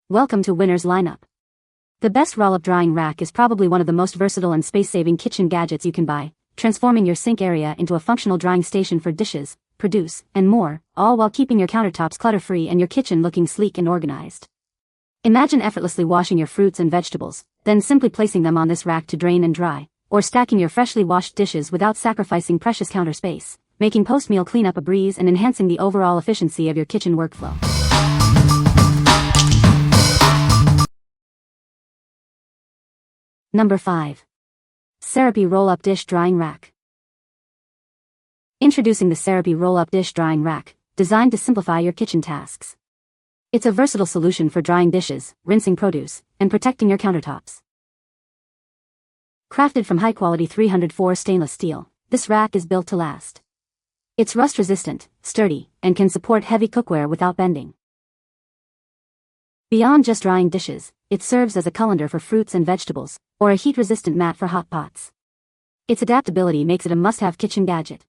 Welcome to Winner's Lineup. The best Rollup Drying Rack is probably one of the most versatile and space-saving kitchen gadgets you can buy, transforming your sink area into a functional drying station for dishes, produce, and more, all while keeping your countertops clutter-free and your kitchen looking sleek and organized. Imagine effortlessly washing your fruits and vegetables, then simply placing them on this rack to drain and dry, or stacking your freshly washed dishes without sacrificing precious counter space, making post-meal cleanup a breeze and enhancing the overall efficiency of your kitchen workflow. Number 5. Seropy Rollup Dish Drying Rack. Introducing the Seropy Rollup Dish Drying Rack, designed to simplify your kitchen tasks. It's a versatile solution for drying dishes, rinsing produce, and protecting your countertops. Crafted from high-quality 304 stainless steel, this rack is built to last. It's rust-resistant, sturdy, and can support heavy cookware without bending. Beyond just drying dishes, it serves as a colander for fruits and vegetables, or a heat-resistant mat for hot pots. Its adaptability makes it a must-have kitchen gadget.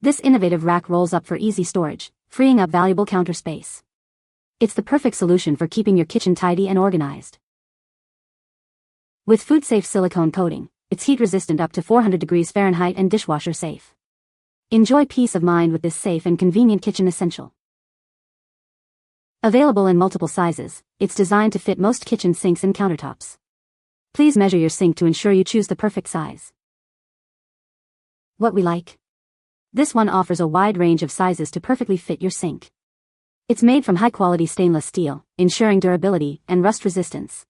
This innovative rack rolls up for easy storage, freeing up valuable counter space. It's the perfect solution for keeping your kitchen tidy and organized. With food-safe silicone coating, it's heat-resistant up to 400 degrees Fahrenheit and dishwasher safe. Enjoy peace of mind with this safe and convenient kitchen essential. Available in multiple sizes, it's designed to fit most kitchen sinks and countertops. Please measure your sink to ensure you choose the perfect size. What we like? This one offers a wide range of sizes to perfectly fit your sink. It's made from high-quality stainless steel, ensuring durability and rust resistance.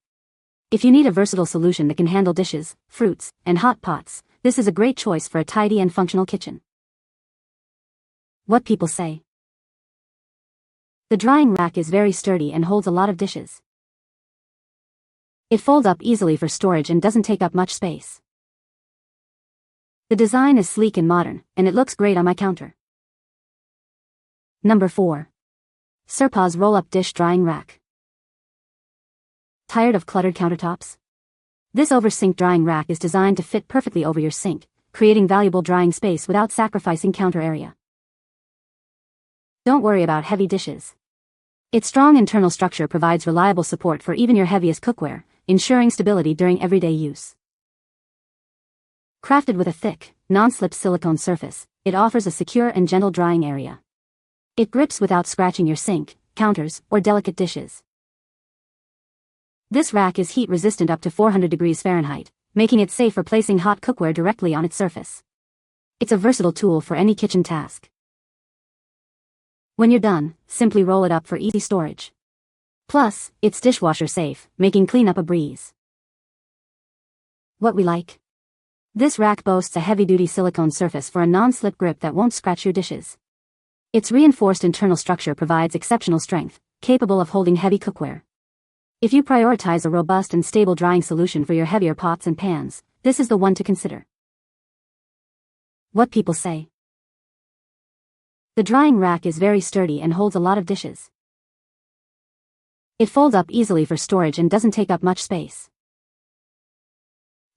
If you need a versatile solution that can handle dishes, fruits, and hot pots, this is a great choice for a tidy and functional kitchen. What people say? The drying rack is very sturdy and holds a lot of dishes. It folds up easily for storage and doesn't take up much space. The design is sleek and modern, and it looks great on my counter. Number 4. Surpahs Rollup Dish Drying Rack. Tired of cluttered countertops? This over-sink drying rack is designed to fit perfectly over your sink, creating valuable drying space without sacrificing counter area. Don't worry about heavy dishes. Its strong internal structure provides reliable support for even your heaviest cookware, ensuring stability during everyday use. Crafted with a thick, non-slip silicone surface, it offers a secure and gentle drying area. It grips without scratching your sink, counters, or delicate dishes. This rack is heat-resistant up to 400 degrees Fahrenheit, making it safe for placing hot cookware directly on its surface. It's a versatile tool for any kitchen task. When you're done, simply roll it up for easy storage. Plus, it's dishwasher safe, making cleanup a breeze. What we like? This rack boasts a heavy-duty silicone surface for a non-slip grip that won't scratch your dishes. Its reinforced internal structure provides exceptional strength, capable of holding heavy cookware. If you prioritize a robust and stable drying solution for your heavier pots and pans, this is the one to consider. What people say? The drying rack is very sturdy and holds a lot of dishes. It folds up easily for storage and doesn't take up much space.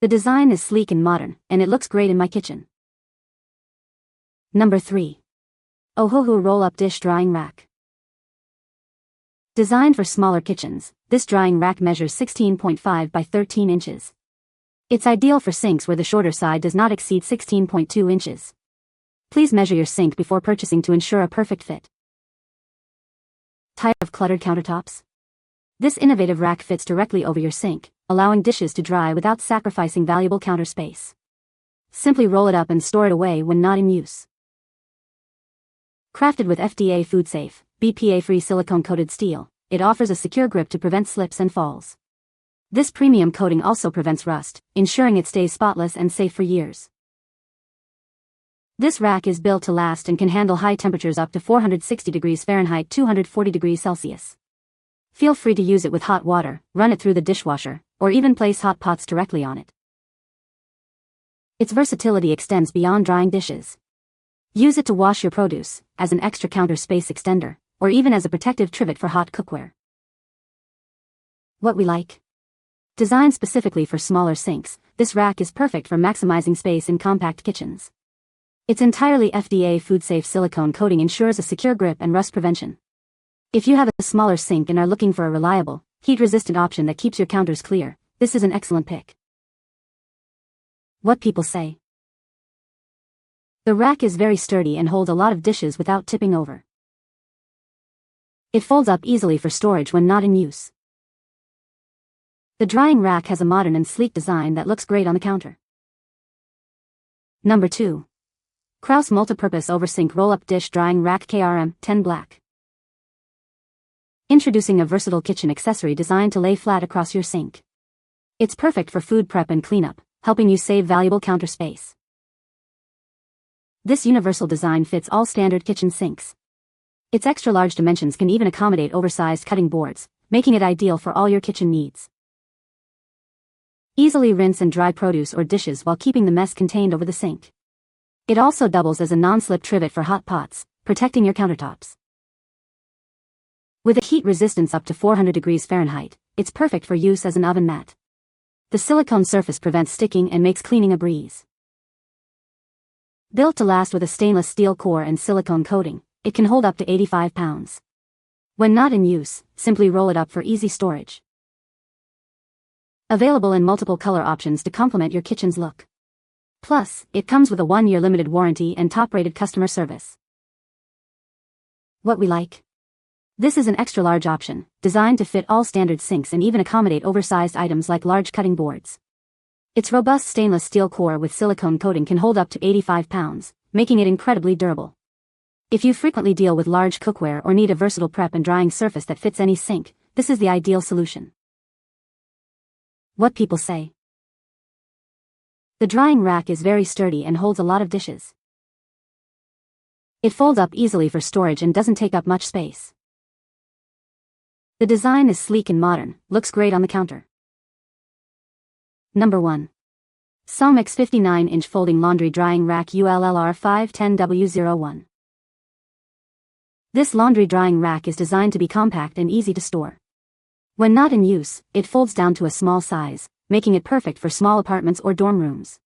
The design is sleek and modern, and it looks great in my kitchen. Number 3. Ohuhu Rollup Dish Drying Rack. Designed for smaller kitchens, this drying rack measures 16.5 by 13 inches. It's ideal for sinks where the shorter side does not exceed 16.2 inches. Please measure your sink before purchasing to ensure a perfect fit. Tired of cluttered countertops? This innovative rack fits directly over your sink, allowing dishes to dry without sacrificing valuable counter space. Simply roll it up and store it away when not in use. Crafted with FDA food-safe, BPA-free silicone-coated steel, it offers a secure grip to prevent slips and falls. This premium coating also prevents rust, ensuring it stays spotless and safe for years. This rack is built to last and can handle high temperatures up to 460 degrees Fahrenheit 240 degrees Celsius. Feel free to use it with hot water, run it through the dishwasher, or even place hot pots directly on it. Its versatility extends beyond drying dishes. Use it to wash your produce, as an extra counter space extender, or even as a protective trivet for hot cookware. What we like? Designed specifically for smaller sinks, this rack is perfect for maximizing space in compact kitchens. Its entirely FDA food-safe silicone coating ensures a secure grip and rust prevention. If you have a smaller sink and are looking for a reliable, heat-resistant option that keeps your counters clear, this is an excellent pick. What people say. The rack is very sturdy and holds a lot of dishes without tipping over. It folds up easily for storage when not in use. The drying rack has a modern and sleek design that looks great on the counter. Number 2. Kraus Multipurpose Oversing Rollup Dish Drying Rack KRM 10 Black. Introducing a versatile kitchen accessory designed to lay flat across your sink. It's perfect for food prep and cleanup, helping you save valuable counter space. This universal design fits all standard kitchen sinks. Its extra-large dimensions can even accommodate oversized cutting boards, making it ideal for all your kitchen needs. Easily rinse and dry produce or dishes while keeping the mess contained over the sink. It also doubles as a non-slip trivet for hot pots, protecting your countertops. With a heat resistance up to 400 degrees Fahrenheit, it's perfect for use as an oven mat. The silicone surface prevents sticking and makes cleaning a breeze. Built to last with a stainless steel core and silicone coating, it can hold up to 85 pounds. When not in use, simply roll it up for easy storage. Available in multiple color options to complement your kitchen's look. Plus, it comes with a 1-year limited warranty and top-rated customer service. What we like. This is an extra-large option, designed to fit all standard sinks and even accommodate oversized items like large cutting boards. Its robust stainless steel core with silicone coating can hold up to 85 pounds, making it incredibly durable. If you frequently deal with large cookware or need a versatile prep and drying surface that fits any sink, this is the ideal solution. What people say. The drying rack is very sturdy and holds a lot of dishes. It folds up easily for storage and doesn't take up much space. The design is sleek and modern, looks great on the counter. Number 1. SONGMICS 59-inch Folding Laundry Drying Rack ULLR 510W01. This laundry drying rack is designed to be compact and easy to store. When not in use, it folds down to a small size, making it perfect for small apartments or dorm rooms.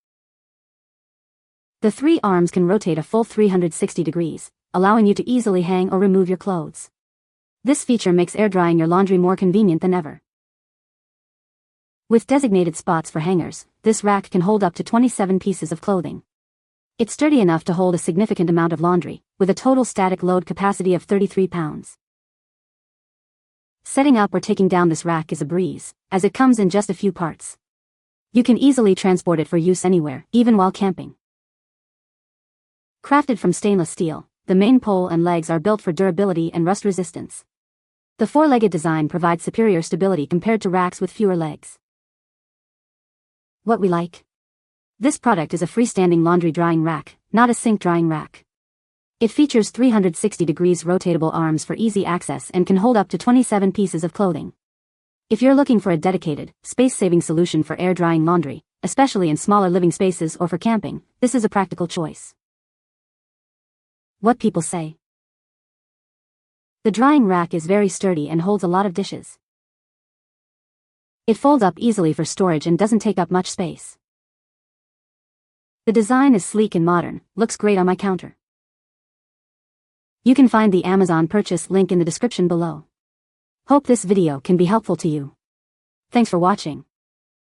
The 3 arms can rotate a full 360 degrees, allowing you to easily hang or remove your clothes. This feature makes air drying your laundry more convenient than ever. With designated spots for hangers, this rack can hold up to 27 pieces of clothing. It's sturdy enough to hold a significant amount of laundry, with a total static load capacity of 33 pounds. Setting up or taking down this rack is a breeze, as it comes in just a few parts. You can easily transport it for use anywhere, even while camping. Crafted from stainless steel, the main pole and legs are built for durability and rust resistance. The 4-legged design provides superior stability compared to racks with fewer legs. What we like. This product is a freestanding laundry drying rack, not a sink drying rack. It features 360 degrees rotatable arms for easy access and can hold up to 27 pieces of clothing. If you're looking for a dedicated, space-saving solution for air drying laundry, especially in smaller living spaces or for camping, this is a practical choice. What people say. The drying rack is very sturdy and holds a lot of dishes. It folds up easily for storage and doesn't take up much space. The design is sleek and modern, looks great on my counter. You can find the Amazon purchase link in the description below. Hope this video can be helpful to you. Thanks for watching.